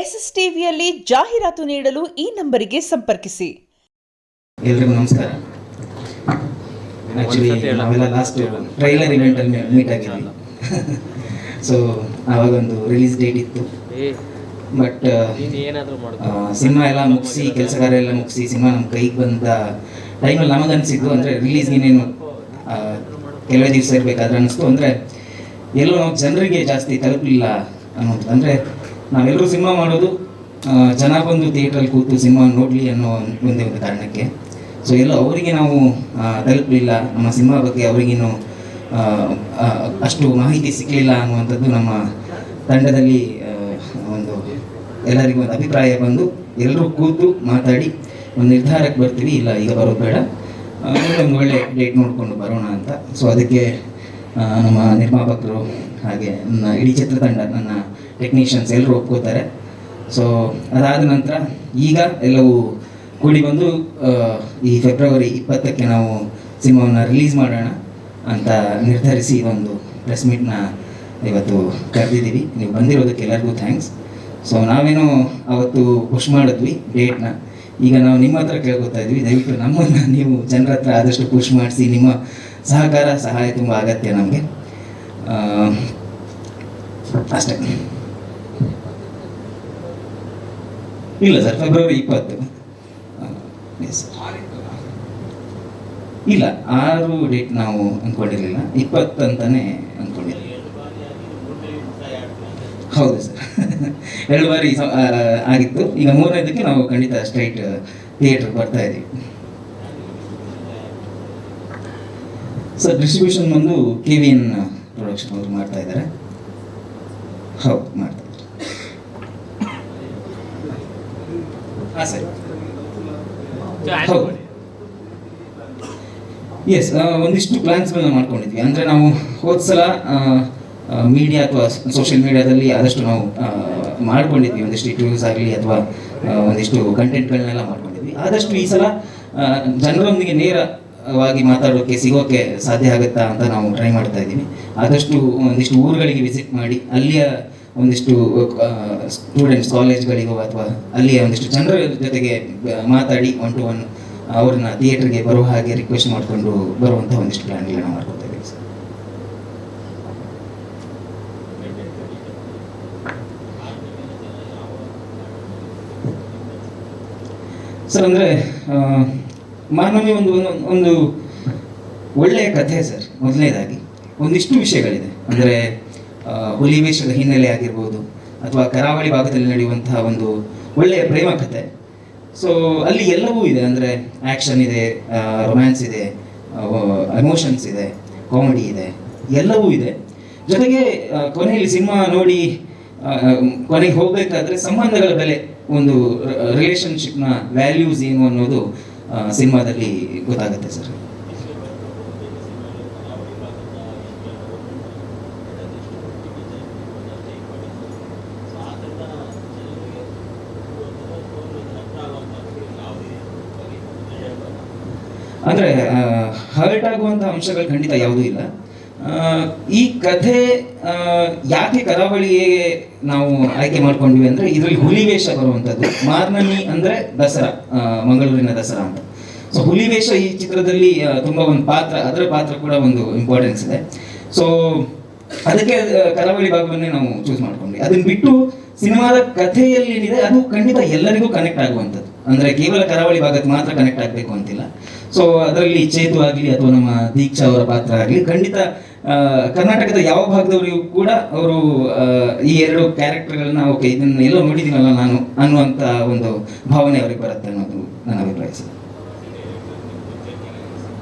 S S ಟಿವಿಯಲ್ಲಿ ಜಾಹೀರಾತು ನೀಡಲು ಈ ನಂಬರಿಗೆ ಸಂಪರ್ಕಿಸಿ. ಎಲ್ರಿಗೂ ನಮಸ್ಕಾರ. ಆ್ಯಕ್ಚುಲಿ ನಾವೆಲ್ಲ ಲಾಸ್ಟ್ ಟ್ರೈಲರ್ ಇವೆಂಟಲ್ಲಿ ಮೀಟ್ ಆಗಿದ್ವಿ. ಸೊ ಆವಾಗೊಂದು ರಿಲೀಸ್ ಡೇಟ್ ಇತ್ತು. ಬಟ್ ಸಿನಿಮಾ ಎಲ್ಲ ಮುಗಿಸಿ ಕೆಲಸಗಾರ ಎಲ್ಲ ಮುಗಿಸಿ ಸಿನಿಮಾ ನಮ್ಮ ಕೈಗೆ ಬಂದ ಟೈಮಲ್ಲಿ ನಮಗನ್ಸಿದ್ದು ಅಂದರೆ ರಿಲೀಸ್ಗೆ ಇನ್ನೇನು ಕೆಲವೇ ದಿವಸ ಇರಬೇಕಾದ್ರೆ ಅನ್ನಿಸ್ತು. ಅಂದರೆ ಎಲ್ಲೋ ನಾವು ಜನರಿಗೆ ಜಾಸ್ತಿ ತಲುಪಲಿಲ್ಲ ಅನ್ನೋದು. ಅಂದರೆ ನಾವೆಲ್ಲರೂ ಸಿನಿಮಾ ಮಾಡೋದು ಜನ ಬಂದು ಥಿಯೇಟ್ರಲ್ಲಿ ಕೂತು ಸಿನಿಮಾ ನೋಡಲಿ ಅನ್ನೋ ಒಂದೇ ಒಂದು ಕಾರಣಕ್ಕೆ. ಸೊ ಎಲ್ಲ ಅವರಿಗೆ ನಾವು ತಲುಪಲಿಲ್ಲ, ನಮ್ಮ ಸಿನಿಮಾ ಬಗ್ಗೆ ಅವರಿಗೇನು ಅಷ್ಟು ಮಾಹಿತಿ ಸಿಗಲಿಲ್ಲ ಅನ್ನುವಂಥದ್ದು ನಮ್ಮ ತಂಡದಲ್ಲಿ ಒಂದು ಎಲ್ಲರಿಗೂ ಒಂದು ಅಭಿಪ್ರಾಯ ಬಂದು ಎಲ್ಲರೂ ಕೂತು ಮಾತಾಡಿ ಒಂದು ನಿರ್ಧಾರಕ್ಕೆ ಬರ್ತೀವಿ, ಇಲ್ಲ ಈಗ ಬರೋದು ಬೇಡ, ಒಂದು ಒಳ್ಳೆ ಡೇಟ್ ನೋಡಿಕೊಂಡು ಬರೋಣ ಅಂತ. ಸೊ ಅದಕ್ಕೆ ನಮ್ಮ ನಿರ್ಮಾಪಕರು ಹಾಗೆ ನನ್ನ ಇಡೀ ಚಿತ್ರತಂಡ, ನನ್ನ ಟೆಕ್ನಿಷಿಯನ್ಸ್ ಎಲ್ಲರೂ ಒಪ್ಕೋತಾರೆ. ಸೊ ಅದಾದ ನಂತರ ಈಗ ಎಲ್ಲವೂ ಕೂಡಿ ಬಂದು ಈ ಫೆಬ್ರವರಿ 20ಕ್ಕೆ ನಾವು ಸಿನಿಮಾವನ್ನು ರಿಲೀಸ್ ಮಾಡೋಣ ಅಂತ ನಿರ್ಧರಿಸಿ ಒಂದು ಪ್ರೆಸ್ ಮೀಟ್ನ ಇವತ್ತು ಕರೆದಿದ್ದೀವಿ. ನೀವು ಬಂದಿರೋದಕ್ಕೆ ಎಲ್ಲರಿಗೂ ಥ್ಯಾಂಕ್ಸ್. ಸೊ ನಾವೇನೋ ಅವತ್ತು ಪುಷ್ ಮಾಡಿದ್ವಿ ಡೇಟ್ನ, ಈಗ ನಾವು ನಿಮ್ಮ ಹತ್ರ ಕೇಳ್ಕೊತಾ ಇದ್ವಿ, ದಯವಿಟ್ಟು ನಮ್ಮನ್ನು ನೀವು ಜನರ ಹತ್ರ ಆದಷ್ಟು ಪುಷ್ ಮಾಡಿಸಿ. ನಿಮ್ಮ ಸಹಕಾರ ಸಹಾಯ ತುಂಬ ಅಗತ್ಯ ನಮಗೆ. ಅಷ್ಟೇ. ಇಲ್ಲ ಸರ್, ಫೆಬ್ರವರಿ 20. ಎಸ್ ಇಲ್ಲ, 6 ಡೇಟ್ ನಾವು ಅಂದ್ಕೊಂಡಿರಲಿಲ್ಲ, 20 ಅಂತಲೇ ಅಂದ್ಕೊಂಡಿದ್ದೀವಿ. ಹೌದು ಸರ್, 2 ಬಾರಿ ಆಗಿತ್ತು. ಈಗ 3ನೇದಕ್ಕೆ ನಾವು ಖಂಡಿತ ಸ್ಟ್ರೈಟ್ ಥಿಯೇಟ್ರಿಗೆ ಬರ್ತಾ ಇದ್ದೀವಿ. ಸರ್ ಡಿಸ್ಟ್ರಿಬ್ಯೂಷನ್ ಬಂದು KVN ಪ್ರೊಡಕ್ಷನ್ ಅವರು ಮಾಡ್ತಾ ಇದ್ದಾರೆ. ಹೌದು, ಮಾಡ್ತಾ ಇದ್ದಾರೆ. ಹಾಂ ಸರ್, ಹೌದು. ಎಸ್, ಒಂದಿಷ್ಟು ಪ್ಲ್ಯಾನ್ಸ್ಗಳನ್ನ ಮಾಡ್ಕೊಂಡಿದ್ವಿ. ಅಂದರೆ ನಾವು ಹೋದ ಸಲ ಮೀಡಿಯಾ ಅಥವಾ ಸೋಷಿಯಲ್ ಮೀಡಿಯಾದಲ್ಲಿ ಆದಷ್ಟು ನಾವು ಮಾಡ್ಕೊಂಡಿದ್ವಿ, ಒಂದಿಷ್ಟು ಇಂಟರ್ವ್ಯೂಸ್ ಆಗಲಿ ಅಥವಾ ಒಂದಿಷ್ಟು ಕಂಟೆಂಟ್ಗಳನ್ನೆಲ್ಲ ಮಾಡ್ಕೊಂಡಿದ್ವಿ. ಆದಷ್ಟು ಈ ಸಲ ಜನರೊಂದಿಗೆ ನೇರವಾಗಿ ಮಾತಾಡೋಕ್ಕೆ ಸಿಗೋಕ್ಕೆ ಸಾಧ್ಯ ಆಗುತ್ತಾ ಅಂತ ನಾವು ಟ್ರೈ ಮಾಡ್ತಾ ಇದ್ದೀವಿ. ಆದಷ್ಟು ಒಂದಿಷ್ಟು ಊರುಗಳಿಗೆ ವಿಸಿಟ್ ಮಾಡಿ ಅಲ್ಲಿಯ ಒಂದಿಷ್ಟು ಸ್ಟೂಡೆಂಟ್ಸ್ ಕಾಲೇಜ್ಗಳಿಗೋ ಅಥವಾ ಅಲ್ಲಿಯ ಒಂದಿಷ್ಟು ಜನರ ಜೊತೆಗೆ ಮಾತಾಡಿ 1 to 1 ಅವ್ರನ್ನ ಥಿಯೇಟ್ರಿಗೆ ಬರೋ ಹಾಗೆ ರಿಕ್ವೆಸ್ಟ್ ಮಾಡಿಕೊಂಡು ಬರುವಂಥ ಒಂದಿಷ್ಟು ಪ್ಲ್ಯಾನ್ಗಳನ್ನ ಮಾಡ್ಕೊತಾ ಇದ್ದೀವಿ ಸರ್. ಅಂದರೆ ಮಾನವಿ ಒಂದು ಒಳ್ಳೆಯ ಕಥೆ ಸರ್. ಮೊದಲನೇದಾಗಿ ಒಂದಿಷ್ಟು ವಿಷಯಗಳಿದೆ. ಅಂದರೆ ಹುಲಿವೇಷದ ಹಿನ್ನೆಲೆ ಆಗಿರ್ಬೋದು ಅಥವಾ ಕರಾವಳಿ ಭಾಗದಲ್ಲಿ ನಡೆಯುವಂತಹ ಒಂದು ಒಳ್ಳೆಯ ಪ್ರೇಮ ಕಥೆ. ಸೊ ಅಲ್ಲಿ ಎಲ್ಲವೂ ಇದೆ. ಅಂದರೆ ಆ್ಯಕ್ಷನ್ ಇದೆ, ರೊಮ್ಯಾನ್ಸ್ ಇದೆ, ಎಮೋಷನ್ಸ್ ಇದೆ, ಕಾಮಿಡಿ ಇದೆ, ಎಲ್ಲವೂ ಇದೆ. ಜೊತೆಗೆ ಕೊನೆಯಲ್ಲಿ ಸಿನಿಮಾ ನೋಡಿ ಕೊನೆಗೆ ಹೋಗಬೇಕಾದ್ರೆ ಸಂಬಂಧಗಳ ಬೆಲೆ, ಒಂದು ರಿಲೇಷನ್ಶಿಪ್ನ ವ್ಯಾಲ್ಯೂಸ್ ಏನು ಅನ್ನೋದು ಸಿನಿಮಾದಲ್ಲಿ ಗೊತ್ತಾಗುತ್ತೆ ಸರ್. ಅಂದರೆ ಹರ್ಟ್ ಆಗುವಂಥ ಅಂಶಗಳು ಖಂಡಿತ ಯಾವುದೂ ಇಲ್ಲ. ಈ ಕಥೆ ಯಾಕೆ ಕರಾವಳಿಗೆ ನಾವು ಆಯ್ಕೆ ಮಾಡ್ಕೊಂಡ್ವಿ ಅಂದರೆ ಇದರಲ್ಲಿ ಹುಲಿವೇಷ ಬರುವಂಥದ್ದು. ಮಾರ್ನಮಿ ಅಂದರೆ ದಸರಾ, ಮಂಗಳೂರಿನ ದಸರಾ ಅಂತ. ಸೊ ಹುಲಿವೇಷ ಈ ಚಿತ್ರದಲ್ಲಿ ತುಂಬ ಒಂದು ಪಾತ್ರ, ಅದರ ಪಾತ್ರ ಕೂಡ ಒಂದು ಇಂಪಾರ್ಟೆನ್ಸ್ ಇದೆ. ಸೊ ಅದಕ್ಕೆ ಕರಾವಳಿ ಭಾಗವನ್ನೇ ನಾವು ಚೂಸ್ ಮಾಡ್ಕೊಂಡ್ವಿ. ಅದನ್ನು ಬಿಟ್ಟು ಸಿನಿಮಾದ ಕಥೆಯಲ್ಲಿ ಏನಿದೆ ಅದು ಖಂಡಿತ ಎಲ್ಲರಿಗೂ ಕನೆಕ್ಟ್ ಆಗುವಂಥದ್ದು. ಅಂದರೆ ಕೇವಲ ಕರಾವಳಿ ಭಾಗಕ್ಕೆ ಮಾತ್ರ ಕನೆಕ್ಟ್ ಆಗಬೇಕು ಅಂತಿಲ್ಲ. ಸೊ ಅದರಲ್ಲಿ ಚೇತು ಆಗಲಿ ಅಥವಾ ನಮ್ಮ ದೀಕ್ಷಾ ಅವರ ಪಾತ್ರ ಆಗಲಿ ಖಂಡಿತ ಕರ್ನಾಟಕದ ಯಾವ ಭಾಗದವರಿಗೂ ಕೂಡ ಅವರು ಈ 2 ಕ್ಯಾರೆಕ್ಟರ್ಗಳನ್ನ ಓಕೆ ಇದನ್ನು ಎಲ್ಲೋ ನೋಡಿದ್ದೀನಲ್ಲ ನಾನು ಅನ್ನುವಂಥ ಒಂದು ಭಾವನೆ ಅವ್ರಿಗೆ ಬರುತ್ತೆ ಅನ್ನೋದು ನನ್ನ ಅಭಿಪ್ರಾಯ ಸರ್.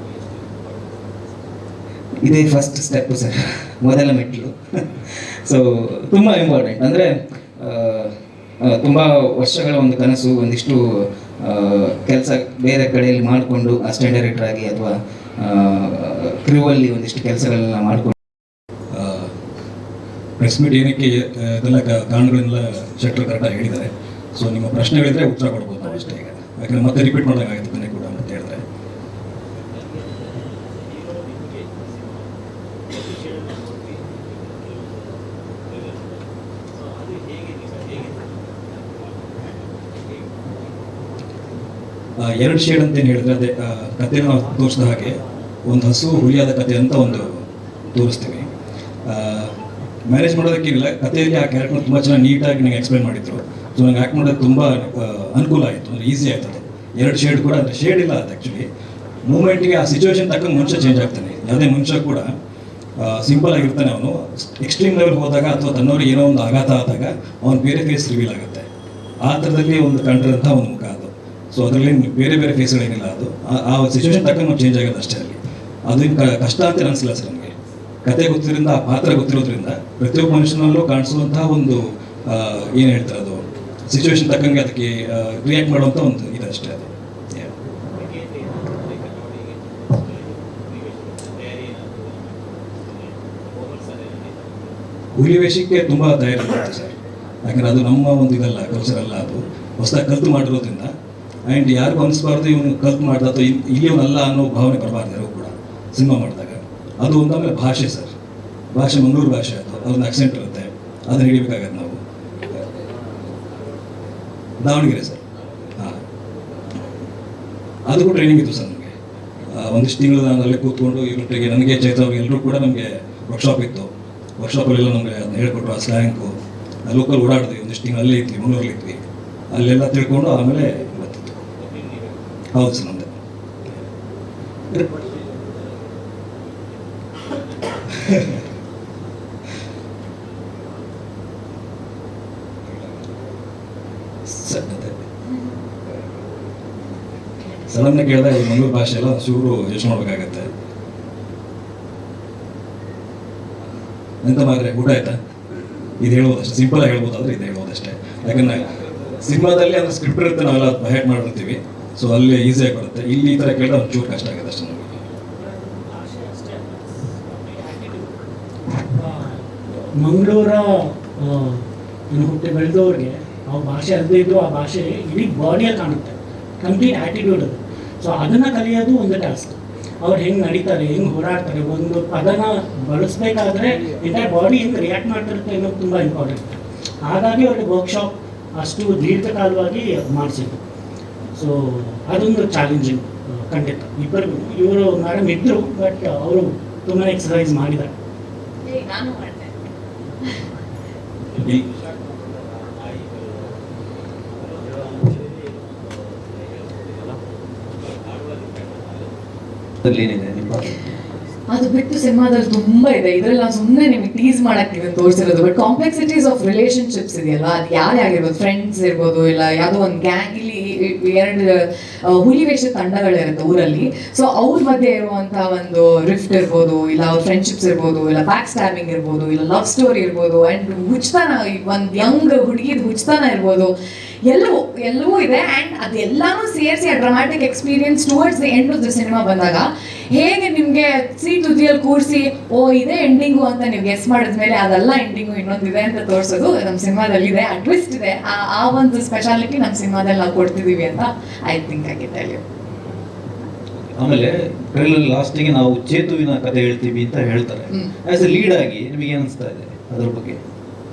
ಇದೇ ಫಸ್ಟ್ ಸ್ಟೆಪ್ಪು ಸರ್, ಮೊದಲ ಮೆಟ್ಟಿಲು. ಸೊ ತುಂಬ ಇಂಪಾರ್ಟೆಂಟ್. ಅಂದರೆ ತುಂಬ ವರ್ಷಗಳ ಒಂದು ಕನಸು, ಒಂದಿಷ್ಟು ಕೆಲಸ ಬೇರೆ ಕಡೆಯಲ್ಲಿ ಮಾಡಿಕೊಂಡು ಅಸಿಸ್ಟೆಂಟ್ ಡೈರೆಕ್ಟರ್ ಆಗಿ ಅಥವಾ ಕ್ರೂವಲ್ಲಿ ಒಂದಿಷ್ಟು ಕೆಲಸಗಳನ್ನ ಮಾಡಿಕೊಂಡು ಪ್ರೆಸ್ ಮೀಟ್ ಏನಕ್ಕೆ ಇದೆಲ್ಲ ಕಾರಣಗಳನ್ನೆಲ್ಲ ಶೆಟ್ಟರ್ ಕರೆಕ್ಟಾಗಿ ಹೇಳಿದ್ದಾರೆ. ಸೊ ನಿಮ್ಮ ಪ್ರಶ್ನೆಗಳಿದ್ರೆ ಉತ್ತರ ಕೊಡ್ಬೋದು ನಾವು ಅಷ್ಟೇ. ಈಗ ಯಾಕಂದರೆ ಮತ್ತೆ ರಿಪೀಟ್ ಮಾಡೋಕ್ಕಾಗುತ್ತೆ ಮನೆ ಕೂಡ ಅಂತ ಹೇಳಿದ್ರೆ. ಎರಡು ಶೇಡ್ ಅಂತ ಏನು ಹೇಳಿದ್ರೆ ಅದೇ ಕಥೆನ ನಾವು ತೋರಿಸಿದ ಹಾಗೆ ಒಂದು ಹಸು ಹುಲಿಯಾದ ಕಥೆ ಅಂತ ಒಂದು ತೋರಿಸ್ತೀವಿ. ಮ್ಯಾನೇಜ್ ಮಾಡೋದಕ್ಕೇನಿಲ್ಲ, ಕಥೆಯಲ್ಲಿ ಆ ಕ್ಯಾರೆಕ್ಟರ್ ತುಂಬ ಚೆನ್ನಾಗಿ ನೀಟಾಗಿ ನನಗೆ ಎಕ್ಸ್ಪ್ಲೈನ್ ಮಾಡಿದ್ರು. ಸೊ ನಂಗೆ ಆ್ಯಕ್ಟ್ ಮಾಡೋದು ತುಂಬ ಅನುಕೂಲ ಆಯಿತು, ಅಂದರೆ ಈಸಿ ಆಯ್ತು. ಅದು ಎರಡು ಶೇಡ್ ಕೂಡ, ಅಂದರೆ ಶೇಡ್ ಇಲ್ಲ ಅದು ಆ್ಯಕ್ಚುಲಿ ಮೂಮೆಂಟ್ಗೆ ಆ ಸಿಚುವೇಶನ್ ತಕ್ಕಂಗೆ ಮನುಷ್ಯ ಚೇಂಜ್ ಆಗ್ತಾನೆ. ಯಾವುದೇ ಮನುಷ್ಯ ಕೂಡ ಸಿಂಪಲ್ ಆಗಿರ್ತಾನೆ, ಅವನು ಎಕ್ಸ್ಟ್ರೀಮ್ ಲೆವೆಲ್ ಹೋದಾಗ ಅಥವಾ ತನ್ನವ್ರಿಗೆ ಏನೋ ಒಂದು ಆಘಾತ ಆದಾಗ ಅವನು ಬೇರೆ ಫೇಸ್ ರಿವೀಲ್ ಆಗುತ್ತೆ. ಆ ಥರದಲ್ಲಿ ಒಂದು ಕಂಡಿರೋಂಥ ಒಂದು ಮುಖ ಅದು. ಸೊ ಅದರಲ್ಲಿ ಬೇರೆ ಬೇರೆ ಫೇಸ್ಗಳೇನಿಲ್ಲ, ಅದು ಆ ಸಿಚುವೇಶನ್ ತಕ್ಕಂಗೆ ನಾವು ಚೇಂಜ್ ಆಗೋದು ಅಷ್ಟೇ. ಅಲ್ಲಿ ಅದು ಕಷ್ಟ ಅಂತ ಅನಿಸಿಲ್ಲ ಸರ್ ನನಗೆ. ಕತೆ ಗೊತ್ತಿರೋದ್ರಿಂದ, ಆ ಪಾತ್ರ ಗೊತ್ತಿರೋದ್ರಿಂದ ಪ್ರತಿಯೊಬ್ಬ ಮನುಷ್ಯನಲ್ಲೂ ಕಾಣಿಸುವಂತಹ ಒಂದು ಏನು ಹೇಳ್ತಾರೆ ಅದು ಸಿಚುವೇಶನ್ ತಕ್ಕಂಗೆ ಅದಕ್ಕೆ ರಿಯಾಕ್ಟ್ ಮಾಡುವಂಥ ಒಂದು ಇದಷ್ಟೇ ಅದು. ಹುಲಿ ವೇಷಕ್ಕೆ ತುಂಬ ತಯಾರಿ ಮಾಡುತ್ತೆ ಸರ್, ಯಾಕಂದರೆ ಅದು ನಮ್ಮ ಒಂದು ಇದಲ್ಲ, ಕಲ್ಚರ್ ಅಲ್ಲ, ಅದು ಹೊಸದಾಗಿ ಕಲ್ತು ಮಾಡಿರೋದ್ರಿಂದ. ಆ್ಯಂಡ್ ಯಾರಿಗೂ ಅನಿಸ್ಬಾರ್ದು ಇವನು ಕಲ್ತು ಮಾಡ್ದ ಅಥವಾ ಇಲ್ಲಿಯವನಲ್ಲ ಅನ್ನೋ ಭಾವನೆ ಬರಬಾರ್ದು ಯಾರು ಕೂಡ ಸಿನಿಮಾ ಮಾಡಿದಾಗ. ಅದು ಒಂದಾಮೇಲೆ ಭಾಷೆ ಸರ್, ಭಾಷೆ ಮಂಗಳೂರು ಭಾಷೆ, ಅದೊಂದು ಆಕ್ಸೆಂಟ್ ಇರುತ್ತೆ, ಅದನ್ನು ಹಿಡಿಬೇಕಾಗತ್ತೆ ನಾವು. ದಾವಣಗೆರೆ ಸರ್, ಹಾಂ, ಅದಕ್ಕೂ ಟ್ರೈನಿಂಗ್ ಇತ್ತು ಸರ್ ನಮಗೆ. ಒಂದಿಷ್ಟು ತಿಂಗಳು ನಾನು ಅಲ್ಲೇ ಕೂತ್ಕೊಂಡು ಇವರೊಟ್ಟಿಗೆ, ನನಗೆ ಚೈತ್ರ ಅವ್ರಿಗೆ ಎಲ್ಲರೂ ಕೂಡ ನಮಗೆ ವರ್ಕ್ಶಾಪ್ ಇತ್ತು. ವರ್ಕ್ಶಾಪಲ್ಲೆಲ್ಲ ನಮಗೆ ಅದನ್ನ ಹೇಳ್ಕೊಟ್ರು, ಆ ಸ್ಲ್ಯಾಂಗು ಲೋಕಲ್ ಓಡಾಡಿದ್ವಿ, ಒಂದಿಷ್ಟು ತಿಂಗಳು ಅಲ್ಲೇ ಇದ್ವಿ, ಮಂಗಳೂರಲ್ಲಿ ಇದ್ವಿ, ಅಲ್ಲೆಲ್ಲ ತಿಳ್ಕೊಂಡು ಆಮೇಲೆ ಗೊತ್ತಿತ್ತು. ಹೌದು ಸರ್, ನಮ್ಮದು ಸಡನ್ನ ಕೇಳಿದಾಗ ಮಂಗಳೂರು ಭಾಷೆ ಎಲ್ಲ ಚೂರು ಯೋಚನೆ ಮಾಡಬೇಕಾಗತ್ತೆ. ಎಂತ ಮಾದ್ರೆ ಊಟ ಆಯ್ತಾ, ಇದು ಹೇಳ್ಬೋದಷ್ಟೇ, ಸಿಂಪಲ್ ಆಗಿ ಹೇಳ್ಬೋದು, ಆದರೆ ಇದು ಹೇಳ್ಬೋದಷ್ಟೇ. ಯಾಕಂದ್ರೆ ಸಿನಿಮಾದಲ್ಲಿ ಅಂದ್ರೆ ಸ್ಕ್ರಿಪ್ಟ್ ಇರುತ್ತೆ, ನಾವೆಲ್ಲ ಹ್ಯಾಟ್ ಮಾಡಿರ್ತೀವಿ, ಸೊ ಅಲ್ಲಿ ಈಸಿಯಾಗಿ ಬರುತ್ತೆ. ಇಲ್ಲಿ ಈ ಥರ ಕೇಳಿದ್ರೆ ಒಂದು ಚೂರು ಕಷ್ಟ ಆಗುತ್ತೆ ಅಷ್ಟೇ ನಮಗೆ. ಮಂಗಳೂರ ಹುಟ್ಟಿ ಬೆಳೆದವ್ರಿಗೆ ಆ ಭಾಷೆ ಅಲ್ಲದೆ ಇದ್ದು ಆ ಭಾಷೆ ಇಡೀ ಬಾಡಿಯಲ್ಲಿ ಕಾಣುತ್ತೆ, ಕಂಪ್ಲೀಟ್ ಆ್ಯಟಿಟ್ಯೂಡ್ ಅದು. ಸೊ ಅದನ್ನು ಕಲಿಯೋದು ಒಂದು ಟಾಸ್ಕ್. ಅವ್ರು ಹೆಂಗೆ ನಡೀತಾರೆ, ಹೆಂಗೆ ಹೋರಾಡ್ತಾರೆ, ಒಂದು ಪದನ ಬಳಸಬೇಕಾದ್ರೆ ಎಂಟೈರ್ ಬಾಡಿ ಹೆಂಗೆ ರಿಯಾಕ್ಟ್ ಮಾಡ್ತಿರುತ್ತೆ ಅನ್ನೋದು ತುಂಬ ಇಂಪಾರ್ಟೆಂಟ್. ಹಾಗಾಗಿ ಅವ್ರಿಗೆ ವರ್ಕ್ಶಾಪ್ ಅಷ್ಟು ದೀರ್ಘಕಾಲವಾಗಿ ಮಾಡಿಸಿದ್ರು. ಸೊ ಅದೊಂದು ಚಾಲೆಂಜಿಂಗ್ ಖಂಡಿತ. ಇಬ್ಬರಿಗೂ ಇವರು ಮೇಡಮ್ ಇದ್ದರು, ಬಟ್ ಅವರು ತುಂಬಾ ಎಕ್ಸಸೈಸ್ ಮಾಡಿದ್ದಾರೆ. ನಾನು ಮಾಡಿದೆ. ಏನಿದೆ ನಿಮ್ಮ ಅದು ಬಿಟ್ಟು ಸಿನಿಮಾದಲ್ಲಿ ತುಂಬಾ ಇದೆ. ಇದ್ರಲ್ಲಿ ನಾವು ಸುಮ್ಮನೆ ನಿಮಗೆ ಟೀಸ್ ಮಾಡಕ್ಕೆ ಇದನ್ನು ತೋರಿಸಿರೋದು. ಬಟ್ ಕಾಂಪ್ಲೆಕ್ಸಿಟೀಸ್ ಆಫ್ ರಿಲೇಶನ್ಶಿಪ್ಸ್ ಇದೆಯಲ್ವಾ, ಅದು ಯಾರೇ ಆಗಿರ್ಬೋದು, ಫ್ರೆಂಡ್ಸ್ ಇರ್ಬೋದು, ಇಲ್ಲ ಯಾವುದೋ ಒಂದು ಗ್ಯಾಂಗ್. ಇಲ್ಲಿ ಎರಡು ಹುಲಿ ವೇಷದ ತಂಡಗಳಿರುತ್ತೆ ಊರಲ್ಲಿ. ಸೊ ಅವ್ರ ಮಧ್ಯೆ ಇರುವಂಥ ಒಂದು ರಿಫ್ಟ್ ಇರ್ಬೋದು, ಇಲ್ಲ ಅವ್ರ ಫ್ರೆಂಡ್ಶಿಪ್ಸ್ ಇರ್ಬೋದು, ಇಲ್ಲ ಬ್ಯಾಕ್ ಸ್ಟ್ಯಾಬಿಂಗ್ ಇರ್ಬೋದು, ಇಲ್ಲ ಲವ್ ಸ್ಟೋರಿ ಇರ್ಬೋದು, ಆ್ಯಂಡ್ ಹುಚ್ಚತನ, ಒಂದು ಯಂಗ್ ಹುಡುಗಿದ ಹುಚ್ಚತನ ಇರ್ಬೋದು, ಎಲ್ಲವೂ ಇದೆ. ಆ್ಯಂಡ್ ಅದೆಲ್ಲಾನು ಸೇರಿಸಿ ಆ dramatic experience towards the end of the cinema ಬಂದಾಗ ಹೇಗೆ ನಿಮಗೆ ತುದಿಯಲ್ಲಿ ಕೂರಿಸಿ ಓ ಇದೇ ಎಂಡಿಂಗು ಅಂತ ನೀವು ಗೆಸ್ ಮಾಡಿದ್ಮೇಲೆ ಅದೆಲ್ಲ ಎಂಡಿಂಗು ಇನ್ನೊಂದಿದೆ ಅಂತ ತೋರಿಸೋದು ನಮ್ಮ ಸಿನಿಮಾದಲ್ಲಿದೆ. ಆ ಟ್ವಿಸ್ಟ್ ಇದೆ, ಆ ಒಂದು ಸ್ಪೆಷಾಲಿಟಿ ನಮ್ಮ ಸಿನಿಮಾದಲ್ಲಿ ನಾವು ಕೊಡ್ತಿದ್ದೀವಿ ಅಂತ ಐ ಥಿಂಕ್ ಆಗಿದೆ. ಆಮೇಲೆ ಟ್ರೈಲರ್ ಲಾಸ್ಟಿಗೆ ನಾವು ಚೇತುವಿನ ಕಥೆ ಹೇಳ್ತೀವಿ ಅಂತ ಹೇಳ್ತಾರೆ. ಆಸ್ ಎ ಲೀಡ್ ಆಗಿ ನಿಮಗೆ ಏನಿಸ್ತಾ ಇದೆ ಅದ್ರ ಬಗ್ಗೆ?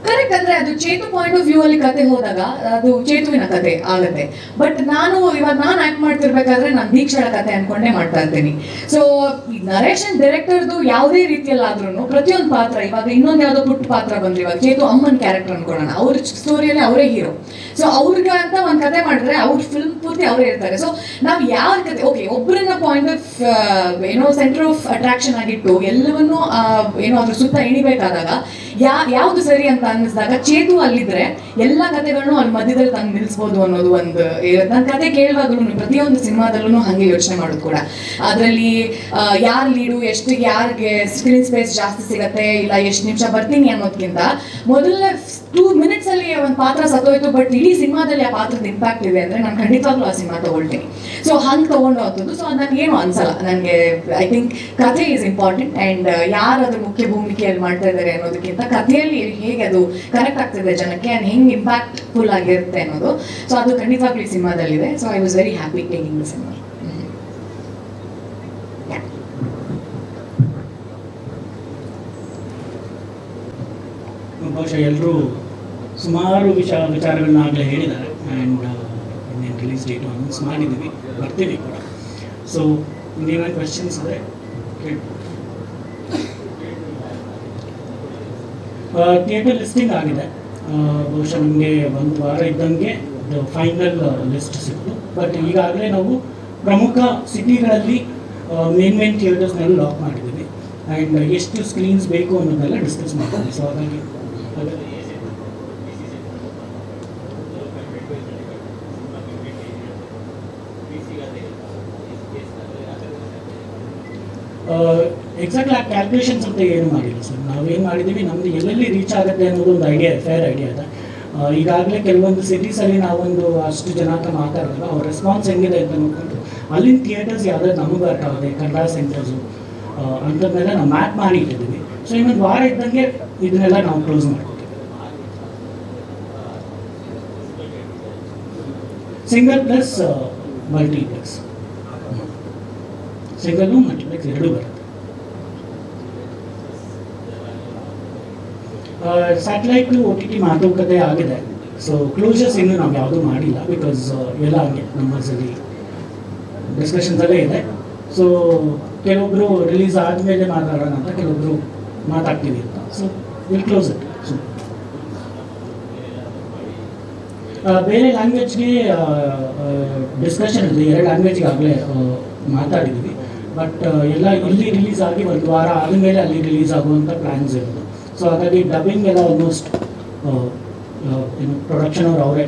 ಕರೆಕ್ಟ್. ಅಂದ್ರೆ ಅದು ಚೇತು ಪಾಯಿಂಟ್ ಆಫ್ ವ್ಯೂ ಅಲ್ಲಿ ಕತೆ ಹೋದಾಗ ಅದು ಚೇತುವಿನ ಕತೆ ಆಗುತ್ತೆ. ಬಟ್ ಇವಾಗ ನಾನು ಆಕ್ಟ್ ಮಾಡ್ತಿರ್ಬೇಕಾದ್ರೆ ನಾನು ದೀಕ್ಷಳ ಕತೆ ಅನ್ಕೊಂಡೇ ಮಾಡ್ತಾ ಇರ್ತೀನಿ. ಸೊ ನರೇಶನ್ ಡೈರೆಕ್ಟರ್ದು ಯಾವುದೇ ರೀತಿಯಲ್ಲಾದ್ರೂ ಪ್ರತಿಯೊಂದು ಪಾತ್ರ, ಇವಾಗ ಇನ್ನೊಂದು ಯಾವುದೋ ಪುಟ್ಟ ಪಾತ್ರ ಬಂದ್ರೆ, ಇವಾಗ ಚೇತು ಅಮ್ಮನ ಕ್ಯಾರೆಕ್ಟರ್ ಅನ್ಕೊಳ್ಳೋಣ, ಅವ್ರ ಸ್ಟೋರಿಯಲ್ಲಿ ಅವರೇ ಹೀರೋ. ಸೊ ಅವ್ರಿಗೆ ಅಂತ ಒಂದು ಕತೆ ಮಾಡಿದ್ರೆ ಅವ್ರ ಫಿಲ್ಮ್ ಪೂರ್ತಿ ಅವರೇ ಇರ್ತಾರೆ. ಸೊ ನಾವು ಯಾವ ಕತೆ, ಓಕೆ, ಒಬ್ಬರನ್ನ point of center of attraction ಆಗಿಟ್ಟು ಎಲ್ಲವನ್ನೂ ಅದ್ರ ಸುತ್ತ ಎಣಿಬೇಕಾದಾಗ ಯಾವುದು ಸರಿ ಅಂತ ಅನ್ನಿಸಿದಾಗ ಚೇತು ಅಲ್ಲಿದ್ರೆ ಎಲ್ಲ ಕತೆಗಳನ್ನು ಅಲ್ಲಿ ಮಧ್ಯದಲ್ಲಿ ತಂದು ನಿಲ್ಲಿಸ್ಬೋದು ಅನ್ನೋದು ಒಂದು ಇರುತ್ತೆ. ನನ್ನ ಕತೆ ಕೇಳುವಾಗಲೂ ಪ್ರತಿಯೊಂದು ಸಿನಿಮಾದಲ್ಲೂ ಹಾಗೆ ಯೋಚನೆ ಮಾಡೋದು ಕೂಡ. ಅದರಲ್ಲಿ ಯಾರು ಲೀಡು, ಯಾರಿಗೆ ಸ್ಕ್ರೀನ್ ಸ್ಪೇಸ್ ಜಾಸ್ತಿ ಸಿಗತ್ತೆ, ಇಲ್ಲ ಎಷ್ಟು ನಿಮಿಷ ಬರ್ತೀನಿ ಅನ್ನೋದಕ್ಕಿಂತ ಮೊದಲನೇ 2 minutes ಅಲ್ಲಿ ಒಂದು ಪಾತ್ರ ಸತ್ತೋಯ್ತು, ಬಟ್ ಇಡೀ ಸಿನಿಮಾದಲ್ಲಿ ಆ ಪಾತ್ರದ ಇಂಪ್ಯಾಕ್ಟ್ ಇದೆ ಅಂದರೆ ನಾನು ಖಂಡಿತವಾಗ್ಲೂ ಆ ಸಿನಿಮಾ ತಗೊಳ್ತೀನಿ. ಸೊ ಹಂಗೆ ತೊಗೊಂಡು ಹೋಗ್ತದ್ದು. ಸೊ ನನಗೇನು ಅನ್ಸಲ್ಲ. ನನಗೆ ಐ ಥಿಂಕ್ ಕಥೆ ಈಸ್ ಇಂಪಾರ್ಟೆಂಟ್. ಆ್ಯಂಡ್ ಯಾರು ಅದ್ರ ಮುಖ್ಯ ಭೂಮಿಕೆಯಲ್ಲಿ ಮಾಡ್ತಾ ಇದ್ದಾರೆ ಅನ್ನೋದಕ್ಕಿಂತ ಕಥೆಯಲ್ಲಿ ಹೇಗೆ ಅದು ಕನೆಕ್ಟ್ ಆಗ್ತಿದೆ ಜನಕ್ಕೆ, ಆ್ಯಂಡ್ ಹೆಂಗೆ ಇಂಪ್ಯಾಕ್ಟ್ಫುಲ್ ಆಗಿರುತ್ತೆ ಅನ್ನೋದು. ಸೊ ಅದು ಖಂಡಿತವಾಗ್ಲೂ ಈ ಸಿನಿಮಾದಲ್ಲಿದೆ. So I was very happy taking the cinema. ಬಹುಶಃ ಎಲ್ಲರೂ ಸುಮಾರು ವಿಚಾರಗಳನ್ನ ಆಗಲೇ ಹೇಳಿದ್ದಾರೆ. ಆ್ಯಂಡ್ ಇನ್ನೇನು ರಿಲೀಸ್ ಡೇಟು ಅನೌನ್ಸ್ ಮಾಡಿದ್ದೀವಿ, ಬರ್ತೀವಿ ಕೂಡ. ಸೊ ಇನ್ನೇನೇನು ಕ್ವೆಶನ್ಸ್ ಇದೆ ಕೇಳಿ. ಥಿಯೇಟರ್ ಲಿಸ್ಟಿಂಗ್ ಆಗಿದೆ, ಬಹುಶಃ ನಿಮಗೆ ಒಂದು ವಾರ ಇದ್ದಂಗೆ ಫೈನಲ್ ಲಿಸ್ಟ್ ಸಿಕ್ತು. ಬಟ್ ಈಗಾಗಲೇ ನಾವು ಪ್ರಮುಖ ಸಿಟಿಗಳಲ್ಲಿ ಮೇನ್ ಥಿಯೇಟರ್ಸ್ನೆಲ್ಲ ಲಾಕ್ ಮಾಡಿದ್ದೀವಿ ಆ್ಯಂಡ್ ಎಷ್ಟು ಸ್ಕ್ರೀನ್ಸ್ ಬೇಕು ಅನ್ನೋದನ್ನೆಲ್ಲ ಡಿಸ್ಕಸ್ ಮಾಡ್ತೀವಿ. ಸೊ ಹಾಗಾಗಿ ಎಕ್ಸಾಕ್ಟ್ಲಿ ಆ ಕ್ಯಾಲ್ಕುಲೇಷನ್ಸ್ ಅಂತ ಏನು ಮಾಡಿಲ್ಲ ಸರ್. ನಾವೇನು ಮಾಡಿದ್ದೀವಿ, ನಮ್ಮದು ಎಲ್ಲೆಲ್ಲಿ ರೀಚ್ ಆಗುತ್ತೆ ಅನ್ನೋದು ಒಂದು ಐಡಿಯಾ, ಫೇರ್ ಐಡಿಯಾ ಇದೆ. ಈಗಾಗಲೇ ಕೆಲವೊಂದು ಸಿಟೀಸಲ್ಲಿ ನಾವೊಂದು ಅಷ್ಟು ಜನ ಅಂತ ಮಾತಾಡೋಲ್ಲ, ಅವ್ರ ರೆಸ್ಪಾನ್ಸ್ ಹೆಂಗಿದೆ ಅಂತ ನೋಡ್ಕೊಂಡು ಅಲ್ಲಿನ ಥಿಯೇಟರ್ಸ್ ಯಾವುದಾದ್ರು ನಮಗೆ ಅರ್ಥ ಆಗಿದೆ, ಕನ್ನಡ ಸೆಂಟರ್ಸು ಅಂಥದ್ದನ್ನೆಲ್ಲ ನಾವು ಮ್ಯಾಪ್ ಮಾಡಿ ಇಟ್ಟಿದ್ದೀವಿ. ಸೊ ಇನ್ನೊಂದು ವಾರ ಇದ್ದಂಗೆ ಇದನ್ನೆಲ್ಲ ನಾವು ಕ್ಲೋಸ್ ಮಾಡ್ಕೊತೀವಿ. Single plus multiplex, single multiplex ಎರಡೂ ಬರುತ್ತೆ. ಸ್ಯಾಟಲೈಟು OTT ಮಾತುಕತೆ ಆಗಿದೆ. ಸೊ ಕ್ಲೋಸರ್ಸ್ ಇನ್ನೂ ನಾವು ಯಾವುದೂ ಮಾಡಿಲ್ಲ, ಬಿಕಾಸ್ ಎಲ್ಲ ಹಂಗೆ ನಮ್ಮಲ್ಲಿ ಡಿಸ್ಕಷನ್ಸಲ್ಲೇ ಇದೆ. ಸೊ ಕೆಲವೊಬ್ಬರು ರಿಲೀಸ್ ಆದಮೇಲೆ ಮಾತಾಡೋಣ ಅಂತ, ಕೆಲವೊಬ್ಬರು ಮಾತಾಡ್ತೀವಿ ಅಂತ. So will close it. So ಬೇರೆ ಲ್ಯಾಂಗ್ವೇಜ್ಗೆ ಡಿಸ್ಕಷನ್ ಇದೆ, 2 ಲ್ಯಾಂಗ್ವೇಜ್ಗೆ ಆಗಲೇ ಮಾತಾಡಿದ್ದೀವಿ. ಬಟ್ ಎಲ್ಲ ಇಲ್ಲಿ ರಿಲೀಸ್ ಆಗಿ ಒಂದು ವಾರ ಆದಮೇಲೆ ಅಲ್ಲಿ ರಿಲೀಸ್ ಆಗುವಂಥ ಪ್ಲ್ಯಾನ್ಸ್ ಇರೋದು. ಸೊ ಹಾಗಾಗಿ ಡಬ್ಬಿಂಗ್ ಎಲ್ಲ ಆಲ್ಮೋಸ್ಟ್ ಏನು ಪ್ರೊಡಕ್ಷನ್ ಅವ್ರು ಅವರೇ,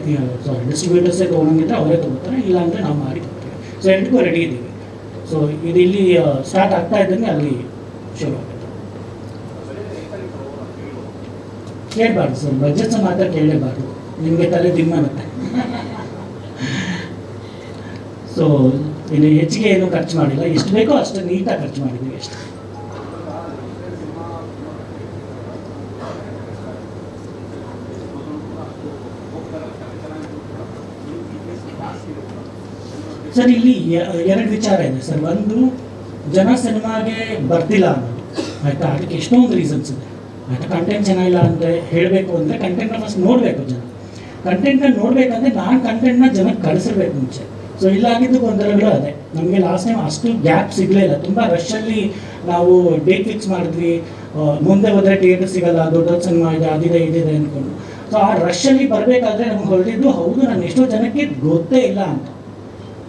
ಸಾರಿ ಡಿಸ್ಟ್ರಿಬ್ಯೂಟರ್ಸೇ ತೊಗೊಂಡಿದ್ರೆ ಅವರೇ ತೊಗೋತಾರೆ, ಇಲ್ಲಾಂದರೆ ನಾವು ಮಾಡಿ ಕೊಡ್ತೀವಿ. ಸೊ ಎರಡಕ್ಕೂ ರೆಡಿ ಇದ್ದೀವಿ. ಸೊ ಇದು ಇಲ್ಲಿ ಸ್ಟಾರ್ಟ್ ಆಗ್ತಾ ಇದ್ದಂಗೆ ಅಲ್ಲಿ ಶುರು ಆಗುತ್ತೆ. ಕೇಳಬಾರ್ದು ಸರ್, ಬಜೆಟ್ಸ್ ಮಾತ್ರ ಕೇಳಲೇಬಾರ್ದು, ನಿಮಗೆ ತಲೆ ದಿಮ್ಮರುತ್ತೆ. ಸೊ ಇನ್ನು ಹೆಚ್ಚಿಗೆ ಏನು ಖರ್ಚು ಮಾಡಿಲ್ಲ, ಎಷ್ಟು ಬೇಕೋ ಅಷ್ಟು ನೀಟಾಗಿ ಖರ್ಚು ಮಾಡಿದ್ದೀವಿ ಅಷ್ಟೇ. ಸರ್ ಇಲ್ಲಿ 2 ವಿಚಾರ ಇದೆ ಸರ್. ಒಂದು, ಜನ ಸಿನಿಮಾಗೆ ಬರ್ತಿಲ್ಲ ಅನ್ನೋದು, ಆಯಿತಾ, ಅದಕ್ಕೆ ಎಷ್ಟೊಂದು ರೀಸನ್ಸ್ ಇದೆ, ಆಯಿತಾ. ಕಂಟೆಂಟ್ ಚೆನ್ನಾಗಿಲ್ಲ ಅಂತ ಹೇಳಬೇಕು ಅಂದರೆ ಕಂಟೆಂಟ್ನ ಫಸ್ಟ್ ನೋಡಬೇಕು ಜನ. ಕಂಟೆಂಟ್ನ ನೋಡಬೇಕಂದ್ರೆ ನಾನು ಕಂಟೆಂಟ್ನ ಜನಕ್ಕೆ ಕಳಿಸಿರ್ಬೇಕು ಮುಂಚೆ. ಸೊ ಇಲ್ಲಾಗಿದ್ದು ಗೊಂದಲಗಳು ಅದೇ. ನಮಗೆ ಲಾಸ್ಟ್ ಟೈಮ್ ಅಷ್ಟು ಗ್ಯಾಪ್ ಸಿಗಲೇ ಇಲ್ಲ, ತುಂಬ ರಶಲ್ಲಿ ನಾವು ಡೇಟ್ ಫಿಕ್ಸ್ ಮಾಡಿದ್ವಿ, ಮುಂದೆ ಹೋದರೆ ಥಿಯೇಟರ್ ಸಿಗಲ್ಲ, ದೊಡ್ಡ ಸಿನಿಮಾ ಇದೆ, ಅದಿದೆ ಇದಿದೆ ಅಂದ್ಕೊಂಡು. ಸೊ ಆ ರಶಲ್ಲಿ ಬರಬೇಕಾದ್ರೆ ನಮ್ಗೆ ಹೊರಟಿದ್ದು, ಹೌದು ನಾನು ಎಷ್ಟೋ ಜನಕ್ಕೆ ಗೊತ್ತೇ ಇಲ್ಲ ಅಂತ,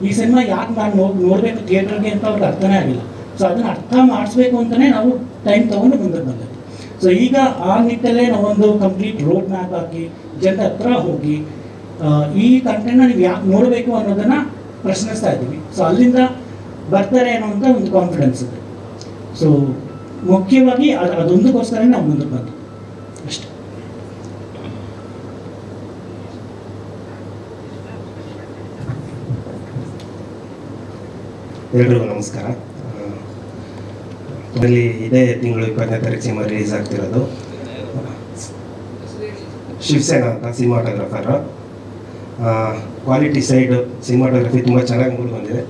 ಈ ಸಿನಿಮಾ ಯಾಕೆ ನಾನು ನೋಡಬೇಕು ಥಿಯೇಟರ್ಗೆ ಅಂತ ಅವ್ರಿಗೆ ಅರ್ಥನೇ ಆಗಿಲ್ಲ. ಸೊ ಅದನ್ನು ಅರ್ಥ ಮಾಡಿಸ್ಬೇಕು ಅಂತಲೇ ನಾವು ಟೈಮ್ ತೊಗೊಂಡು ಮುಂದಕ್ಕೆ ಬಂದದ್ದು. ಸೊ ಈಗ ಆ ನಿಟ್ಟಲ್ಲೇ ನಾವೊಂದು ಕಂಪ್ಲೀಟ್ ರೋಡ್ ಮ್ಯಾಪ್ ಹಾಕಿ ಜನರ ಹತ್ರ ಹೋಗಿ ಈ ಕಂಟೆಂಟ್ನ ನೀವು ಯಾಕೆ ನೋಡಬೇಕು ಅನ್ನೋದನ್ನು ಪ್ರಶ್ನಿಸ್ತಾ ಇದ್ದೀವಿ. ಸೊ ಅಲ್ಲಿಂದ ಬರ್ತಾರೆ ಅನ್ನೋಂಥ ಒಂದು ಕಾನ್ಫಿಡೆನ್ಸ್ ಇದೆ. ಸೊ ಮುಖ್ಯವಾಗಿ ಅದೊಂದಕ್ಕೋಸ್ಕರ ನಾವು ಮುಂದಕ್ಕೆ ಬಂದು ಅಷ್ಟೇ. ಎಲ್ರಿಗೂ ನಮಸ್ಕಾರ. ಇದರಲ್ಲಿ ಇದೇ ತಿಂಗಳು 20ನೇ ತಾರೀಕು ಸಿನಿಮಾ ರಿಲೀಸ್ ಆಗ್ತಿರೋದು. ಶಿವಸೇನಾ ಅಂತ ಸಿನಿಮಾಟೋಗ್ರಫರ್. ಕ್ವಾಲಿಟಿ ಸೈಡ್ ಸಿನಿಮಾಟೋಗ್ರಫಿ ತುಂಬ ಚೆನ್ನಾಗಿ ಮೂಡಿ ಬಂದಿದೆ.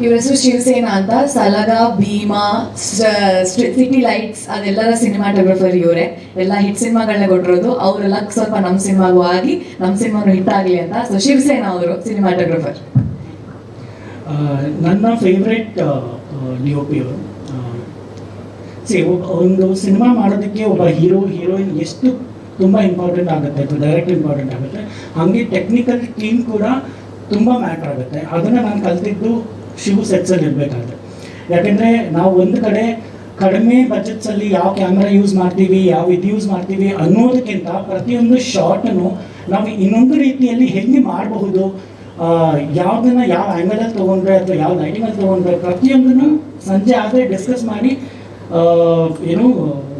ಇವ್ರ ಹೆಸರು ಶಿವಸೇನಾ ಅಂತ. ಸಲಗ, ಭೀಮಾ, ಸಿಟಿ ಲೈಟ್ಸ್ ಅದೆಲ್ಲರ ಸಿನಿಮಾಟೋಗ್ರಫರ್ ಇವರೇ. ಎಲ್ಲ ಹಿಟ್ ಸಿನಿಮಾಗಳನ್ನ ಕೊಟ್ಟಿರೋದು ಅವರೆಲ್ಲ. ಸ್ವಲ್ಪ ನಮ್ಮ ಸಿನಿಮಾಗೂ ಆಗಿ ನಮ್ಮ ಸಿನಿಮಾನು ಹಿಟ್ ಆಗಲಿ ಅಂತ. ಸೊ ಶಿವಸೇನಾ ಅವರು ಸಿನಿಮಾಟೋಗ್ರಫರ್. ನನ್ನ ಫೇವ್ರೆಟ್ DOP ಅವರು. ಒಂದು ಸಿನಿಮಾ ಮಾಡೋದಕ್ಕೆ ಒಬ್ಬ ಹೀರೋಯಿನ್ ಎಷ್ಟು ತುಂಬ ಇಂಪಾರ್ಟೆಂಟ್ ಆಗುತ್ತೆ, ಅಥವಾ ಡೈರೆಕ್ಟ್ ಇಂಪಾರ್ಟೆಂಟ್ ಆಗುತ್ತೆ, ಹಾಗೆ ಟೆಕ್ನಿಕಲ್ ಟೀಮ್ ಕೂಡ ತುಂಬ ಮ್ಯಾಟ್ರ್ ಆಗುತ್ತೆ. ಅದನ್ನು ನಾನು ಕಲ್ತಿದ್ದು ಶಿವು ಸೆಟ್ಸಲ್ಲಿ ಇರಬೇಕಾದ್ರೆ. ಯಾಕೆಂದರೆ ನಾವು ಒಂದು ಕಡೆ ಕಡಿಮೆ ಬಜೆಟ್ಸಲ್ಲಿ ಯಾವ ಕ್ಯಾಮ್ರಾ ಯೂಸ್ ಮಾಡ್ತೀವಿ, ಯಾವ ಇದು ಯೂಸ್ ಮಾಡ್ತೀವಿ ಅನ್ನೋದಕ್ಕಿಂತ ಪ್ರತಿಯೊಂದು ಶಾರ್ಟನ್ನು ನಾವು ಇನ್ನೊಂದು ರೀತಿಯಲ್ಲಿ ಹೆಂಗೆ ಮಾಡಬಹುದು, ಯಾವುದನ್ನು ಯಾವ ಆ್ಯಂಗಲಲ್ಲಿ ತೊಗೊಂಡ್ರೆ ಅಥವಾ ಯಾವ ಲೈಟಿಂಗಲ್ಲಿ ತೊಗೊಂಡ್ರೆ ಪ್ರತಿಯೊಂದನ್ನು ಸಂಜೆ ಆದರೆ ಡಿಸ್ಕಸ್ ಮಾಡಿ ಏನು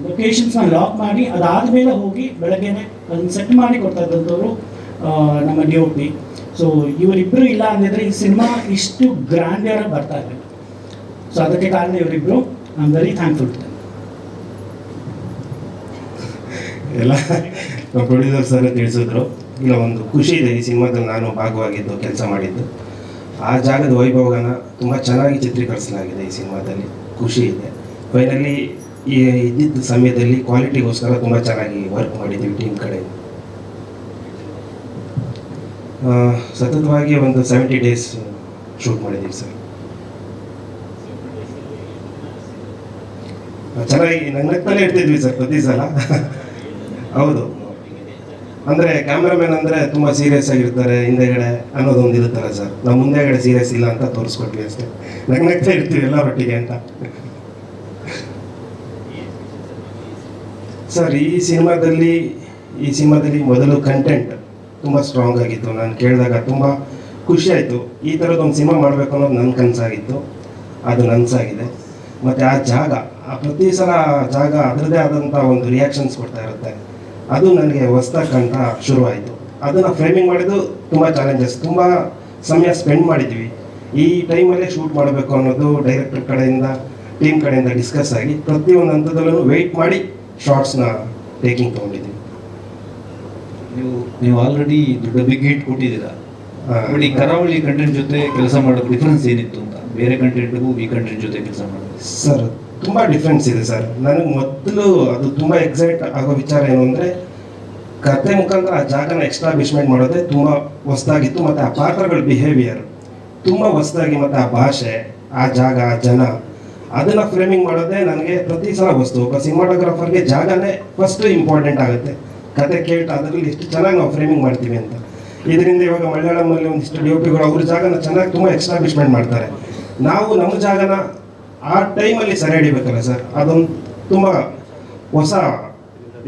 ಲೊಕೇಶನ್ಸ್ನ ಲಾಕ್ ಮಾಡಿ ಅದಾದಮೇಲೆ ಹೋಗಿ ಬೆಳಗ್ಗೆನೆ ಅದನ್ನು ಸೆಟ್ ಮಾಡಿ ಕೊಡ್ತಾ ಇದ್ದಂಥವ್ರು ನಮ್ಮ DOP. ಸೊ ಇವರಿಬ್ಬರು ಇಲ್ಲ ಅಂದಿದ್ರೆ ಈ ಸಿನಿಮಾ ಇಷ್ಟು ಗ್ರ್ಯಾಂಡಿಯರಾಗಿ ಬರ್ತಾ ಇರಲಿಲ್ಲ. ಸೊ ಅದಕ್ಕೆ ಕಾರಣ ಇವರಿಬ್ಬರು. I am very thankful to them. ಎಲ್ಲ ನಮ್ಮ ಪ್ರೊಡ್ಯೂಸರ್ ಸರ್ ತಿಳಿಸಿದ್ರು. ಇಲ್ಲ, ಒಂದು ಖುಷಿ ಇದೆ ಈ ಸಿನಿಮಾದಲ್ಲಿ ನಾನು ಭಾಗವಾಗಿದ್ದು, ಕೆಲಸ ಮಾಡಿದ್ದು. ಆ ಜಾಗದ ವೈಭವನ ತುಂಬ ಚೆನ್ನಾಗಿ ಚಿತ್ರೀಕರಿಸಲಾಗಿದೆ ಈ ಸಿನಿಮಾದಲ್ಲಿ. ಖುಷಿ ಇದೆ. ಫೈನಲಿ ಈ ಇದ್ದಿದ್ದ ಸಮಯದಲ್ಲಿ ಕ್ವಾಲಿಟಿಗೋಸ್ಕರ ತುಂಬ ಚೆನ್ನಾಗಿ ವರ್ಕ್ ಮಾಡಿದ್ದೀವಿ ಟೀಮ್ ಕಡೆ. ಸತತವಾಗಿ ಒಂದು 70 ಡೇಸ್ ಶೂಟ್ ಮಾಡಿದ್ದೀವಿ ಸರ್. ಚೆನ್ನಾಗಿ ನಗ್ನಗ್ತಾನೆ ಇರ್ತಿದ್ವಿ ಸರ್ ಪ್ರತಿ ಸಲ. ಹೌದು, ಅಂದರೆ ಕ್ಯಾಮ್ರಾಮನ್ ಅಂದರೆ ತುಂಬ ಸೀರಿಯಸ್ ಆಗಿರ್ತಾರೆ ಹಿಂದೆಗಡೆ ಅನ್ನೋದೊಂದು ಇರುತ್ತಲ್ಲ ಸರ್. ನಾವು ಮುಂದೆಗಡೆ ಸೀರಿಯಸ್ ಇಲ್ಲ ಅಂತ ತೋರಿಸ್ಕೊಟ್ವಿ ಅಷ್ಟೇ, ನಗ್ನಗ್ತಾ ಇರ್ತೀವಿ ಎಲ್ಲ ಒಟ್ಟಿಗೆ ಅಂತ. ಸರ್ ಈ ಸಿನಿಮಾದಲ್ಲಿ ಮೊದಲು ಕಂಟೆಂಟ್ ತುಂಬ ಸ್ಟ್ರಾಂಗ್ ಆಗಿತ್ತು. ನಾನು ಕೇಳಿದಾಗ ತುಂಬ ಖುಷಿ ಆಯಿತು. ಈ ಥರದ್ದೊಂದು ಸಿನಿಮಾ ಮಾಡಬೇಕು ಅನ್ನೋದು ನನ್ನ ಕನಸಾಗಿತ್ತು, ಅದು ನನಸಾಗಿದೆ. ಮತ್ತು ಆ ಜಾಗ, ಆ ಪ್ರತಿ ಸಲ ಜಾಗ ಅದರದ್ದೇ ಆದಂಥ ಒಂದು ರಿಯಾಕ್ಷನ್ಸ್ ಕೊಡ್ತಾ ಇರುತ್ತೆ. ಅದು ನನಗೆ ಹೊಸ್ದಾಗಿ ಕಂತ ಶುರುವಾಯಿತು. ಅದನ್ನು ಫ್ರೇಮಿಂಗ್ ಮಾಡಿದ್ದು ತುಂಬ ಚಾಲೆಂಜಸ್, ತುಂಬ ಸಮಯ ಸ್ಪೆಂಡ್ ಮಾಡಿದ್ವಿ. ಈ ಟೈಮಲ್ಲೇ ಶೂಟ್ ಮಾಡಬೇಕು ಅನ್ನೋದು ಡೈರೆಕ್ಟರ್ ಕಡೆಯಿಂದ, ಟೀಮ್ ಕಡೆಯಿಂದ ಡಿಸ್ಕಸ್ ಆಗಿ ಪ್ರತಿಯೊಂದು ಹಂತದಲ್ಲೂ ವೆಯ್ಟ್ ಮಾಡಿ ಶಾರ್ಟ್ಸ್ನ ಟೇಕಿಂಗ್ ತೊಗೊಂಡಿದ್ದೀವಿ. ನೀವು ಆಲ್ರೆಡಿ ದೊಡ್ಡ ಬಿಗ್ ಹಿಟ್ ಕೊಟ್ಟಿದ್ದೀರಾ. ಬಟ್ ಈ ಕರಾವಳಿ ಕಂಟೆಂಟ್ ಜೊತೆ ಕೆಲಸ ಮಾಡೋದು ಡಿಫ್ರೆನ್ಸ್ ಏನಿತ್ತು ಅಂತ, ಬೇರೆ ಕಂಟೆಂಟ್ಗೂ ಈ ಕಂಟೆಂಟ್ ಜೊತೆ ಕೆಲಸ ಮಾಡೋದು? ಸರ್ ತುಂಬ ಡಿಫ್ರೆನ್ಸ್ ಇದೆ ಸರ್. ನನಗೆ ಮೊದಲು ಅದು ತುಂಬ ಎಕ್ಸೈಟ್ ಆಗೋ ವಿಚಾರ ಏನು ಅಂದರೆ, ಕತೆ ಮುಖಾಂತರ ಆ ಜಾಗನ ಎಕ್ಸ್ಟಾಬ್ಲಿಷ್ಮೆಂಟ್ ಮಾಡೋದೇ ತುಂಬ ಹೊಸದಾಗಿತ್ತು. ಮತ್ತು ಆ ಪಾತ್ರಗಳ ಬಿಹೇವಿಯರ್ ತುಂಬ ಹೊಸದಾಗಿ, ಮತ್ತು ಆ ಭಾಷೆ, ಆ ಜಾಗ, ಆ ಜನ, ಅದನ್ನು ಫ್ರೇಮಿಂಗ್ ಮಾಡೋದೇ ನನಗೆ ಪ್ರತಿ ಸಲ ಹೊಸ್ತು. ಒಬ್ಬ ಸಿನಿಮಾಟೋಗ್ರಾಫರ್ಗೆ ಜಾಗನೇ ಫಸ್ಟ್ ಇಂಪಾರ್ಟೆಂಟ್ ಆಗುತ್ತೆ. ಕತೆ ಕೇಳ್ತಾ ಅದರಲ್ಲಿ ಎಷ್ಟು ಚೆನ್ನಾಗಿ ನಾವು ಫ್ರೇಮಿಂಗ್ ಮಾಡ್ತೀವಿ ಅಂತ. ಇದರಿಂದ ಇವಾಗ ಮಲಯಾಳಂನಲ್ಲಿ ಒಂದಿಷ್ಟು ಡಿಒಪಿಗಳು ಅವ್ರ ಜಾಗನ ಚೆನ್ನಾಗಿ ತುಂಬ ಎಕ್ಸ್ಟಾಬ್ಲಿಷ್ಮೆಂಟ್ ಮಾಡ್ತಾರೆ. ನಾವು ನಮ್ಮ ಜಾಗನ ಆ ಟೈಮಲ್ಲಿ ಸೆರೆ ಹಿಡಿಬೇಕಲ್ಲ ಸರ್, ಅದೊಂದು ತುಂಬ ಹೊಸ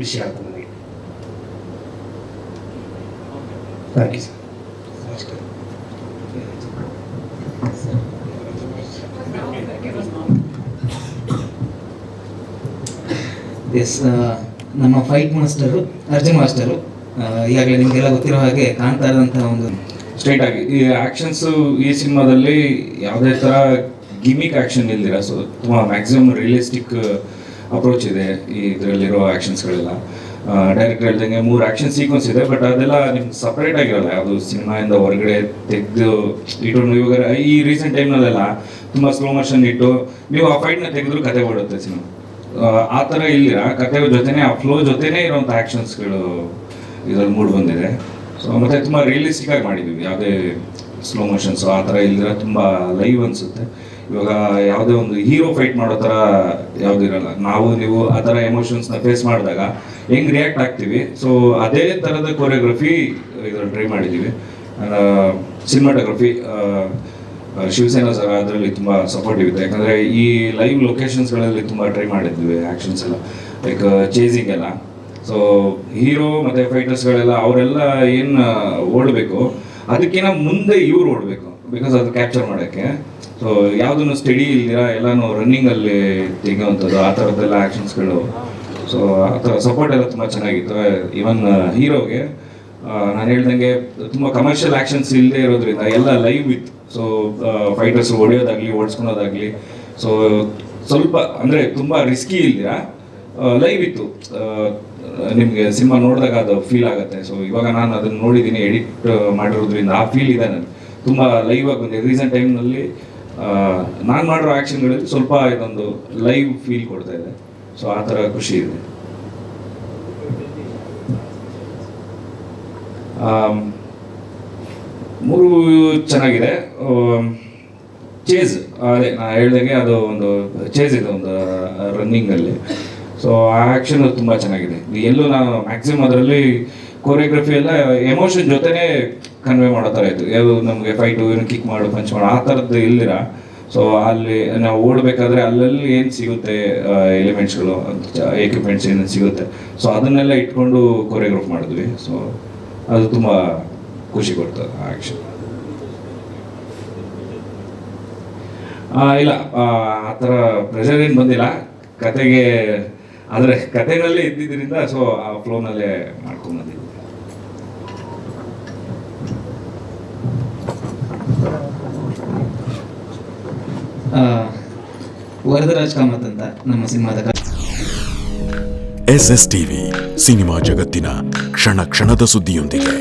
ವಿಷಯ ಅಂತ ನನಗೆ. Thank you sir. ಎಸ್, ನಮ್ಮ ಫೈಟ್ ಮಾಸ್ಟರು ಅರ್ಜುನ್ ಮಾಸ್ಟರು ಈಗಾಗಲೇ ನಿಮಗೆಲ್ಲ ಗೊತ್ತಿರೋ ಹಾಗೆ ಕಾಣ್ತಾ ಇರೋಂಥ ಒಂದು ಸ್ಟ್ರೈಟ್ ಆಗಿ ಈ ಆ್ಯಕ್ಷನ್ಸು ಈ ಸಿನಿಮಾದಲ್ಲಿ ಯಾವುದೇ ಥರ ಗಿಮಿಕ್ ಆ್ಯಕ್ಷನ್ ಇಲ್ದಿರ, ಸೊ ತುಂಬ ಮ್ಯಾಕ್ಸಿಮಮ್ ರಿಯಲಿಸ್ಟಿಕ್ ಅಪ್ರೋಚ್ ಇದೆ ಈ ಇದರಲ್ಲಿರೋ ಆ್ಯಕ್ಷನ್ಸ್ಗಳೆಲ್ಲ. ಡೈರೆಕ್ಟ್ ಹೇಳ್ದಂಗೆ 3 ಆ್ಯಕ್ಷನ್ ಸೀಕ್ವೆನ್ಸ್ ಇದೆ, ಬಟ್ ಅದೆಲ್ಲ ನಿಮ್ಗೆ ಸಪ್ರೇಟ್ ಆಗಿರಲ್ಲ, ಯಾವುದು ಸಿನಿಮಾಯಿಂದ ಹೊರಗಡೆ ತೆಗೆದು ಇಟ್ಟು. ಇವಾಗ ಈ ರೀಸೆಂಟ್ ಟೈಮ್ನಲ್ಲೆಲ್ಲ ತುಂಬ ಸ್ಲೋ ಮೋಷನ್ ಇಟ್ಟು ನೀವು ಆ ಫೈಟ್ನ ತೆಗೆದ್ರು ಕತೆ ಓಡುತ್ತೆ ಸಿನಿಮಾ. ಆ ಥರ ಇಲ್ಲಿರ ಕತೆ ಜೊತೆನೇ, ಆ ಫ್ಲೋ ಜೊತೆನೇ ಇರೋಂಥ ಆ್ಯಕ್ಷನ್ಸ್ಗಳು ಇದರಲ್ಲಿ ಮೂಡ್ ಬಂದಿದೆ. ಸೊ ಮತ್ತು ತುಂಬ ರಿಯಲಿಸ್ಟಿಕ್ ಆಗಿ ಮಾಡಿದ್ದೀವಿ, ಯಾವುದೇ ಸ್ಲೋ ಮೋಷನ್ಸು ಆ ಥರ ಇಲ್ಲಿರ ತುಂಬ ಲೈವ್ ಅನಿಸುತ್ತೆ. ಇವಾಗ ಯಾವುದೇ ಒಂದು ಹೀರೋ ಫೈಟ್ ಮಾಡೋ ಥರ ಯಾವುದಿರಲ್ಲ. ನೀವು ಆ ಥರ ಎಮೋಷನ್ಸ್ನ ಫೇಸ್ ಮಾಡಿದಾಗ ಹೆಂಗೆ ರಿಯಾಕ್ಟ್ ಆಗ್ತೀವಿ, ಸೊ ಅದೇ ಥರದ ಕೊರಿಯೋಗ್ರಫಿ ಇದರಲ್ಲಿ ಟ್ರೈ ಮಾಡಿದ್ದೀವಿ. ಸಿನಿಮಾಟೋಗ್ರಫಿ ಶಿವಸೇನಾ ಸರ್ ಅದರಲ್ಲಿ ತುಂಬ ಸಪೋರ್ಟಿವ್ ಇದೆ, ಯಾಕಂದರೆ ಈ ಲೈವ್ ಲೊಕೇಶನ್ಸ್ಗಳಲ್ಲಿ ತುಂಬ ಟ್ರೈ ಮಾಡಿದ್ವಿ ಆ್ಯಕ್ಷನ್ಸ್ ಎಲ್ಲ, ಲೈಕ್ ಚೇಸಿಂಗ್ ಎಲ್ಲ. ಸೊ ಹೀರೋ ಮತ್ತು ಫೈಟರ್ಸ್ಗಳೆಲ್ಲ ಅವರೆಲ್ಲ ಏನು ಓಡಬೇಕು ಅದಕ್ಕಿಂತ ಮುಂದೆ ಇವ್ರು ಓಡಬೇಕು, ಬಿಕಾಸ್ ಅದು ಕ್ಯಾಪ್ಚರ್ ಮಾಡೋಕ್ಕೆ. ಸೊ ಯಾವುದನ್ನು ಸ್ಟಡಿ ಇಲ್ದಿರ ಎಲ್ಲನೂ ರನ್ನಿಂಗಲ್ಲಿ ತೆಗೆಯುವಂಥದ್ದು, ಆ ಥರದ್ದೆಲ್ಲ ಆ್ಯಕ್ಷನ್ಸ್ಗಳು. ಸೊ ಆ ಥರ ಸಪೋರ್ಟ್ ಎಲ್ಲ ತುಂಬ ಚೆನ್ನಾಗಿತ್ತು. ಈವನ್ ಹೀರೋಗೆ ನಾನು ಹೇಳ್ದಂಗೆ ತುಂಬ ಕಮರ್ಷಿಯಲ್ ಆ್ಯಕ್ಷನ್ಸ್ ಇಲ್ಲದೆ ಇರೋದ್ರಿಂದ ಎಲ್ಲ ಲೈವ್ ಇತ್ತು. ಸೊ ಫೈಟರ್ಸ್ ಹೊಡೆಯೋದಾಗಲಿ ಓಡಿಸ್ಕೊಳೋದಾಗಲಿ, ಸೊ ಸ್ವಲ್ಪ ಅಂದರೆ ತುಂಬ ರಿಸ್ಕಿ ಇಲ್ದಿರ ಲೈವ್ ಇತ್ತು. ನಿಮಗೆ ಸಿನಿಮಾ ನೋಡಿದಾಗ ಅದು ಫೀಲ್ ಆಗುತ್ತೆ. ಸೊ ಇವಾಗ ನಾನು ಅದನ್ನು ನೋಡಿದ್ದೀನಿ, ಎಡಿಟ್ ಮಾಡಿರೋದ್ರಿಂದ ಆ ಫೀಲ್ ಇದೆ ನನಗೆ. ತುಂಬ ಲೈವ್ ಆಗಿ ಬಂದಿದೆ. ರೀಸೆಂಟ್ ಟೈಮ್ನಲ್ಲಿ ನಾನು ಮಾಡಿರೋ ಆ್ಯಕ್ಷನ್ಗಳಲ್ಲಿ ಸ್ವಲ್ಪ ಇದೊಂದು ಲೈವ್ ಫೀಲ್ ಕೊಡ್ತಾ ಇದೆ. ಸೊ ಆ ಥರ ಖುಷಿ ಇದೆ. ಮೂರು ಚೆನ್ನಾಗಿದೆ. ಚೇಸ್, ಅದೇ ನಾನು ಹೇಳ್ದಂಗೆ ಅದು ಒಂದು ಚೇಸ್ ಇದೆ ಒಂದು ರನ್ನಿಂಗಲ್ಲಿ. ಸೊ ಆ ಆ್ಯಕ್ಷನ್ ತುಂಬ ಚೆನ್ನಾಗಿದೆ. ಎಲ್ಲೂ ನಾನು ಮ್ಯಾಕ್ಸಿಮಮ್ ಅದರಲ್ಲಿ ಕೊರಿಯೋಗ್ರಫಿ ಎಲ್ಲ ಎಮೋಷನ್ ಜೊತೆನೇ ಕನ್ವೆ ಮಾಡೋ ಥರ ಇತ್ತು. ಯಾವುದು ನಮಗೆ ಫೈಟು ಏನು ಕಿಕ್ ಮಾಡು ಪಂಚ್ ಮಾಡು ಆ ಥರದ್ದು ಇಲ್ದಿರ. ಸೊ ಅಲ್ಲಿ ನಾವು ಓಡಬೇಕಾದ್ರೆ ಅಲ್ಲಲ್ಲಿ ಏನು ಸಿಗುತ್ತೆ ಎಲಿಮೆಂಟ್ಸ್ಗಳು, ಎಕ್ವಿಪ್ಮೆಂಟ್ಸ್ ಏನು ಸಿಗುತ್ತೆ, ಸೊ ಅದನ್ನೆಲ್ಲ ಇಟ್ಕೊಂಡು ಕೊರಿಯೋಗ್ರಾಫ್ ಮಾಡಿದ್ವಿ. ಸೊ ಅದು ತುಂಬ ಖುಷಿ ಕೊಡ್ತದೆ ಆ ಆ್ಯಕ್ಷನ್. ಇಲ್ಲ, ಆ ಥರ ಪ್ರೆಷರ್ ಏನು ಬಂದಿಲ್ಲ ಕತೆಗೆ, ಆದರೆ ಕತೆನಲ್ಲೇ ಇದ್ದಿದ್ದರಿಂದ ಸೊ ಆ ಫ್ಲೋನಲ್ಲೇ ಮಾಡ್ಕೊಂಡ್ಬಂದಿದ್ವಿ. ವರದರಾಜ್ ಕಾಮತ್ ಅಂತ ನಮ್ಮ ಸಿನಿಮಾದ SS ಟಿವಿ ಸಿನಿಮಾ ಜಗತ್ತಿನ ಕ್ಷಣ ಕ್ಷಣದ ಸುದ್ದಿಯೊಂದಿಗೆ.